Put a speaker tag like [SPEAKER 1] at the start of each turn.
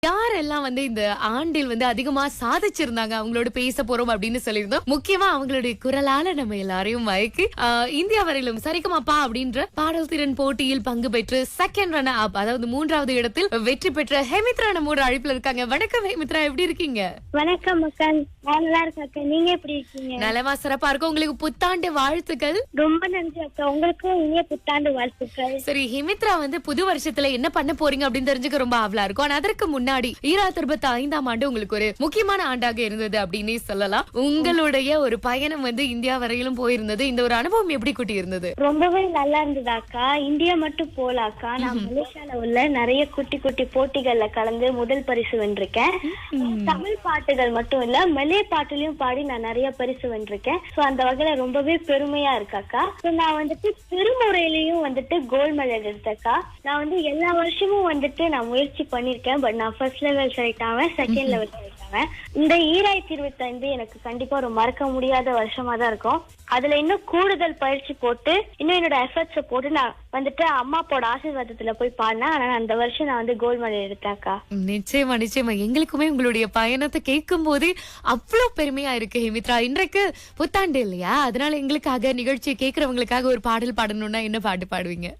[SPEAKER 1] யாரெல்லாம் இந்த ஆண்டில் அதிகமா சாதிச்சிருந்தாங்க அவங்களோட பேச போறோம் அப்படின்னு சொல்லியிருந்தோம். முக்கியமா அவங்களுடைய குரலால நம்ம எல்லாரையும் மயக்கி இந்தியா வரையிலும் சரிகமாப்பா அப்படின்ற பாடல் திறன் போட்டியில் பங்கு பெற்று செகண்ட் ரன் அப், அதாவது 3வது இடத்தில் வெற்றி பெற்ற ஹேமித்ரா நம்மோட அழைப்புல இருக்காங்க. வணக்கம் ஹேமித்ரா, எப்படி இருக்கீங்க?
[SPEAKER 2] வணக்கம் அக்கா, நான் நல்லா இருக்கேன் அக்கா. நீங்க எப்படி இருக்கீங்க?
[SPEAKER 1] நலமா சிறப்பா இருக்கும். உங்களுக்கு புத்தாண்டு வாழ்த்துக்கள்.
[SPEAKER 2] ரொம்ப நன்றி அக்கா, உங்களுக்கும் இனிய புத்தாண்டு வாழ்த்துக்கள்.
[SPEAKER 1] சரி ஹேமித்ரா, புது வருஷத்துல என்ன பண்ண போறீங்க அப்படின்னு தெரிஞ்சுக்க ரொம்ப ஆவலா இருக்கும். ஆனா அதற்கு முன்னாடி 2025ஆம் ஆண்டு உங்களுக்கு ஒரு முக்கியமான ஆண்டாக இருந்தது அப்படின்னே சொல்லலாம். உங்களுடைய ஒரு பயணம் இந்தியா வரையிலும் போயிருந்தது. இந்த ஒரு அனுபவம் எப்படி கூட்டி இருந்தது?
[SPEAKER 2] ரொம்பவே நல்லா இருந்தது அக்கா. இந்தியா மட்டும் போல அக்கா, நான் மலேசியால உள்ள நிறைய குட்டி குட்டி போட்டிகள்ல கலந்து முதல் பரிசு வென்றிருக்கேன். தமிழ் பாட்டுகள் மட்டும் இல்ல, மலே பாட்டுலயும் பாடி நான் நிறைய பரிசு வென்றிருக்கேன். சோ அந்த வகையில ரொம்பவே பெருமையா இருக்கு அக்கா. நான் திருமுறையிலயும் கோல்ட் மெடல் எடுத்தக்கா. நான் எல்லா வருஷமும் நான் முயற்சி பண்ணிருக்கேன். பட் நான் ஃபர்ஸ்ட் லெவல் செலக்ட் ஆவேன், செகண்ட் லெவல் செலக்ட் ஆவேன். இந்த 2025 எனக்கு கண்டிப்பா ஒரு மறக்க முடியாத வருஷமா தான் இருக்கும். அதுல இன்னும் கூடுதல் பயிற்சி போட்டு இன்னும் என்னோட எஃபர்ட்ஸை போட்டு நான் அம்மா அப்பாவோட ஆசீர்வாதத்துல போய் பாடினேன். ஆனா அந்த வருஷம் நான் கோல்ட் மெடல் எடுத்தேன்க்கா.
[SPEAKER 1] நிச்சயமா நிச்சயமா, எங்களுக்குமே உங்களுடைய பயணத்தை கேட்கும் போதே அவ்வளவு பெருமையா இருக்கு ஹேமித்ரா. இன்றைக்கு புத்தாண்டு இல்லையா, அதனால எங்களுக்காக நிகழ்ச்சியை கேட்கறவங்களுக்காக ஒரு பாடல் பாடணும்னா என்ன பாட்டு பாடுவீங்க?